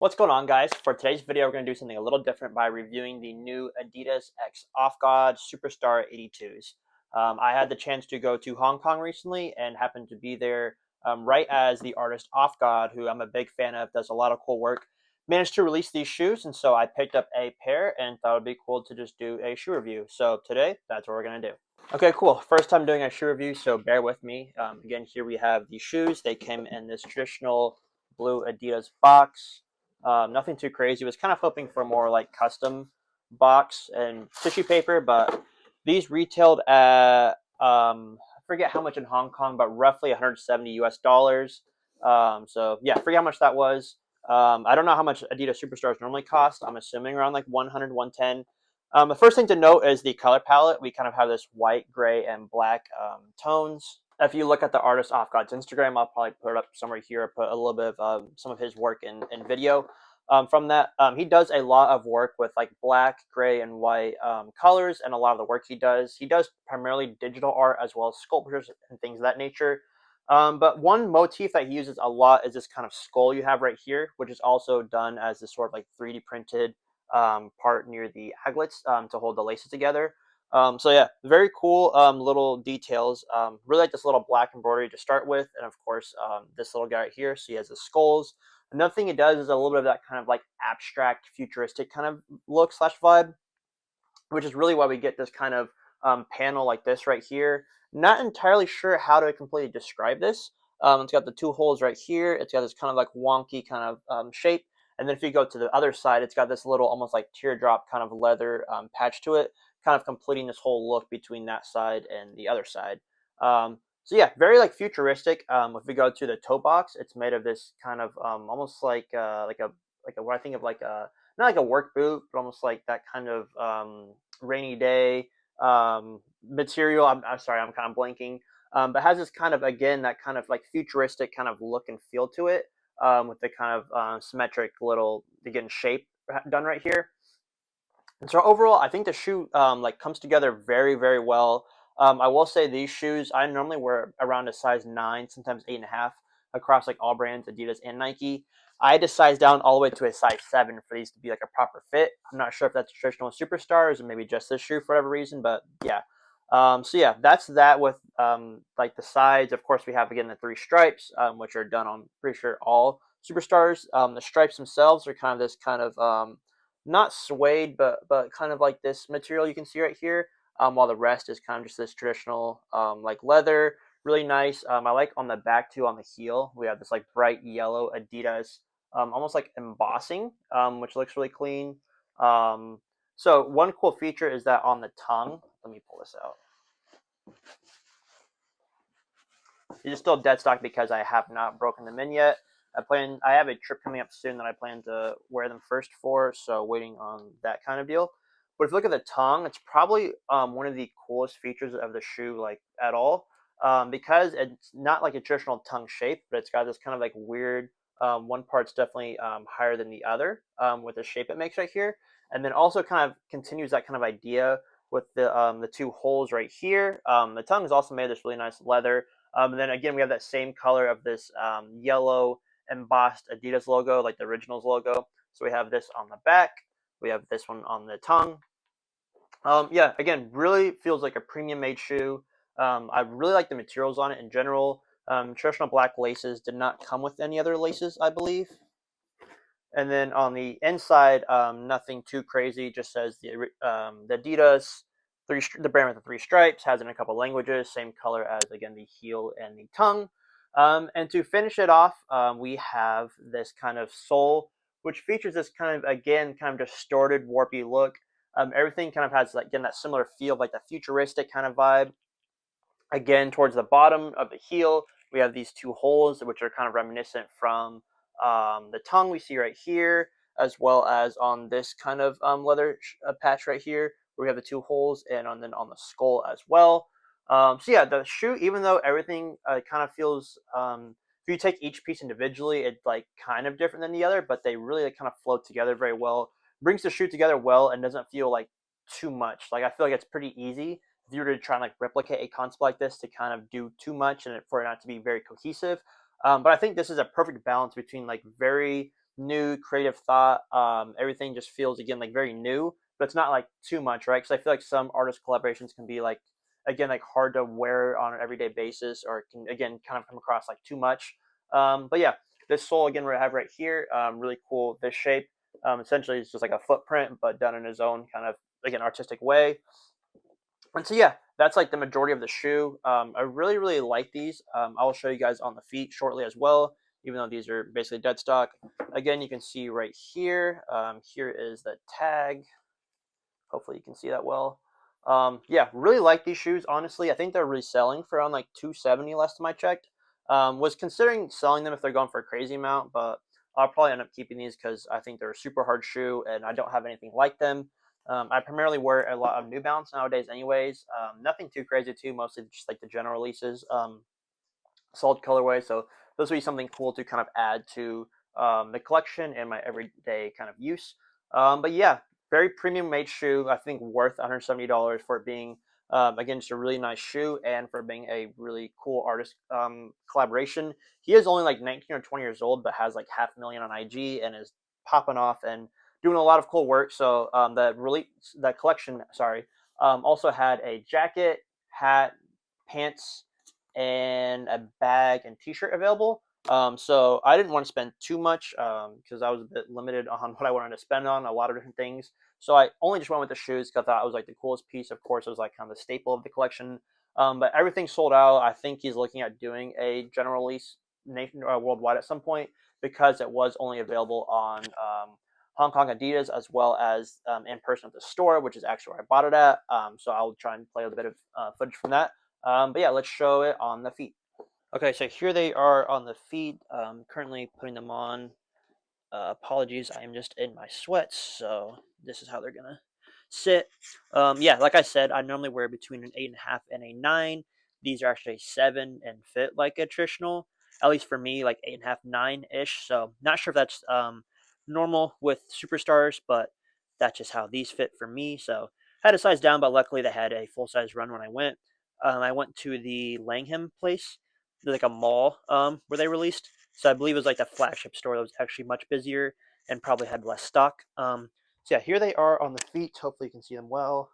What's going on, guys? For today's video, we're going to do something a little different by reviewing the new Adidas X Offgod Superstar 82s. I had the chance to go to Hong Kong recently and happened to be there right as the artist Offgod, who I'm a big fan of, does a lot of cool work, managed to release these shoes. And so I picked up a pair and thought it would be cool to just do a shoe review. So today, that's what we're going to do. Okay, cool. First time doing a shoe review, so bear with me. Again, here we have the shoes. They came in this traditional blue Adidas box. Nothing too crazy. Was kind of hoping for more like custom box and tissue paper, but these retailed at I forget how much in Hong Kong, but roughly 170 US dollars. So yeah, forget how much that was. I don't know how much Adidas Superstars normally cost. I'm assuming around like 100, 110. The first thing to note is the color palette. We kind of have this white, gray, and black tones. If you look at the artist Offgod's Instagram, I'll probably put it up somewhere here, put a little bit of some of his work in video. From that, he does a lot of work with like black, gray, and white colors, and a lot of the work he does primarily digital art as well as sculptures and things of that nature. But one motif that he uses a lot is this kind of skull you have right here, which is also done as this sort of like 3D printed part near the aglets to hold the laces together. So yeah, very cool little details. Really like this little black embroidery to start with, and of course this little guy right here. So he has the skulls. Another thing it does is a little bit of that kind of like abstract, futuristic kind of look slash vibe, which is really why we get this kind of panel like this right here. Not entirely sure how to completely describe this. It's got the two holes right here. It's got this kind of like wonky kind of shape. And then if you go to the other side, it's got this little almost like teardrop kind of leather patch to it, kind of completing this whole look between that side and the other side. So yeah, very like futuristic. If we go to the toe box, it's made of this kind of almost like a what I think of like a not like a work boot, but almost like that kind of rainy day material. I'm sorry, I'm kind of blanking. But has this kind of again that kind of like futuristic kind of look and feel to it, with the kind of symmetric little again shape done right here. And so overall, I think the shoe like comes together very, very well. I will say these shoes I normally wear around a size 9, sometimes 8.5 across like all brands, Adidas and Nike. I had to size down all the way to a size 7 for these to be like a proper fit. I'm not sure if that's traditional superstars or maybe just this shoe for whatever reason, but yeah. So yeah, that's that with like the sides. Of course, we have again the 3 stripes, which are done on pretty sure all superstars. The stripes themselves are kind of this kind of not suede, but kind of like this material you can see right here. While the rest is kind of just this traditional like leather, really nice. I like on the back too, on the heel, we have this like bright yellow Adidas, almost like embossing, which looks really clean. So one cool feature is that on the tongue, let me pull this out. These are still dead stock because I have not broken them in yet. I have a trip coming up soon that I plan to wear them first for, so waiting on that kind of deal. But if you look at the tongue, it's probably one of the coolest features of the shoe, like at all, because it's not like a traditional tongue shape, but it's got this kind of like weird. One part's definitely higher than the other with the shape it makes right here, and then also kind of continues that kind of idea with the 2 holes right here. The tongue is also made of this really nice leather. And then again, we have that same color of this yellow embossed Adidas logo, like the Originals logo. So we have this on the back. We have this one on the tongue. Yeah, again, really feels like a premium made shoe. I really like the materials on it in general. Traditional black laces did not come with any other laces, I believe. And then on the inside, nothing too crazy. Just says the Adidas, the brand with the 3 stripes, has it in a couple languages. Same color as again the heel and the tongue. And to finish it off, we have this kind of sole, which features this kind of again kind of distorted, warpy look. Everything kind of has like again that similar feel, like the futuristic kind of vibe. Again, towards the bottom of the heel, we have these 2 holes, which are kind of reminiscent from the tongue we see right here, as well as on this kind of leather patch right here, where we have the 2 holes, and then on the skull as well. So yeah, the shoe, even though everything kind of feels, if you take each piece individually, it's like kind of different than the other, but they really like, kind of float together very well. Brings the shoe together well and doesn't feel like too much. Like I feel like it's pretty easy if you were to try and like replicate a concept like this to kind of do too much and for it not to be very cohesive. But I think this is a perfect balance between like very new creative thought. Everything just feels again like very new, but it's not like too much, right? Because I feel like some artist collaborations can be like again like hard to wear on an everyday basis, or it can again kind of come across like too much. But yeah, this sole again we have right here, really cool. This shape, essentially it's just like a footprint, but done in his own kind of again artistic way. And so yeah, that's like the majority of the shoe. I really like these. I will show you guys on the feet shortly as well, even though these are basically dead stock. Again, you can see right here. Here is the tag. Hopefully you can see that well. Yeah, really like these shoes. Honestly, I think they're reselling for around like 270 last time I checked. Was considering selling them if they're going for a crazy amount, but I'll probably end up keeping these because I think they're a super hard shoe and I don't have anything like them. I primarily wear a lot of New Balance nowadays, anyways. Nothing too crazy, too. Mostly just like the general releases, solid colorway. So those would be something cool to kind of add to the collection and my everyday kind of use. But yeah, very premium made shoe. I think worth $170 for it being again just a really nice shoe and for being a really cool artist collaboration. He is only like 19 or 20 years old, but has like 500,000 on IG and is popping off and doing a lot of cool work. So that collection, sorry, also had a jacket, hat, pants, and a bag and t-shirt available. So I didn't want to spend too much because I was a bit limited on what I wanted to spend on a lot of different things. So I only just went with the shoes because I thought it was like the coolest piece. Of course, it was like kind of the staple of the collection. But everything sold out. I think he's looking at doing a general release worldwide at some point because it was only available on Hong Kong Adidas as well as in person at the store, which is actually where I bought it at. So I'll try and play a bit of footage from that. But yeah, let's show it on the feet. Okay, so here they are on the feet. Currently putting them on. Apologies, I am just in my sweats, so this is how they're gonna sit. Yeah, like I said, I normally wear between an 8.5 and a 9. These are actually 7 and fit like a traditional, at least for me, like 8.5, 9-ish. So not sure if that's normal with superstars, but that's just how these fit for me. So I had a size down, but luckily they had a full size run when I went. I went to the Langham place, like a mall, where they released. So I believe it was like the flagship store that was actually much busier and probably had less stock. So yeah, here they are on the feet. Hopefully you can see them well.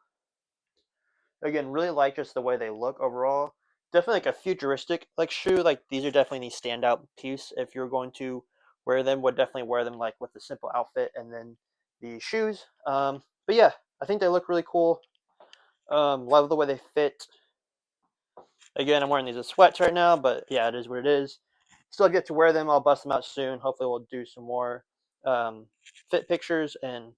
Again, really like just the way they look overall. Definitely like a futuristic like shoe. Like these are definitely the standout piece if you're going to wear them. Would definitely wear them like with the simple outfit and then the shoes. But yeah, I think they look really cool. Love the way they fit. Again, I'm wearing these as sweats right now, but yeah, it is what it is. Still get to wear them. I'll bust them out soon. Hopefully, we'll do some more fit pictures and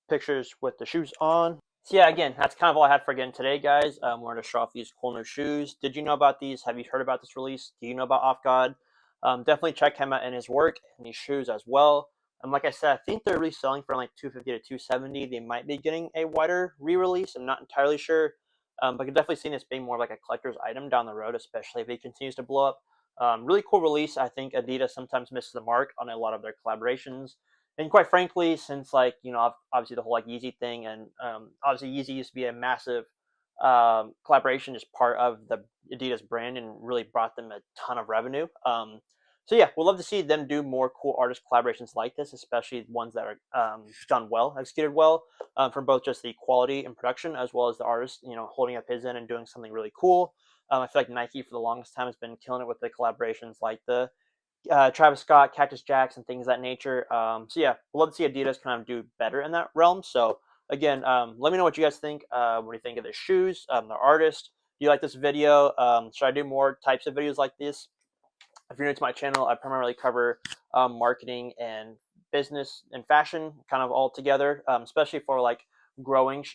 pictures with the shoes on. So yeah, again, that's kind of all I had for again today, guys. Wanted to show off these cool new shoes. Did you know about these? Have you heard about this release? Do you know about Offgod? Definitely check him out and his work and these shoes as well. Like I said, I think they're reselling for like 250 to 270. They might be getting a wider re-release. I'm not entirely sure, but I could definitely see this being more like a collector's item down the road, especially if it continues to blow up. Really cool release. I think Adidas sometimes misses the mark on a lot of their collaborations. And quite frankly, since like obviously the whole like Yeezy thing, and obviously Yeezy used to be a massive collaboration, just part of the Adidas brand, and really brought them a ton of revenue. So yeah, we'll love to see them do more cool artist collaborations like this, especially ones that are done well, executed well, from both just the quality and production as well as the artist, holding up his end and doing something really cool. I feel like Nike for the longest time has been killing it with the collaborations like the Travis Scott, Cactus Jacks, and things of that nature. So yeah, we'd love to see Adidas kind of do better in that realm. So again, let me know what you guys think. What do you think of the shoes, the artist? Do you like this video? Should I do more types of videos like this? If you're new to my channel, I primarily cover marketing and business and fashion kind of all together, especially for like growing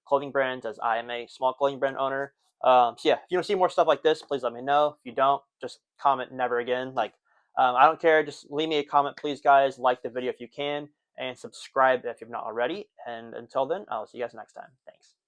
clothing brands, as I am a small clothing brand owner. So yeah, if you want to see more stuff like this, please let me know. If you don't, just comment never again. Like, I don't care. Just leave me a comment, please, guys. Like the video if you can, and subscribe if you've not already. And until then, I'll see you guys next time. Thanks.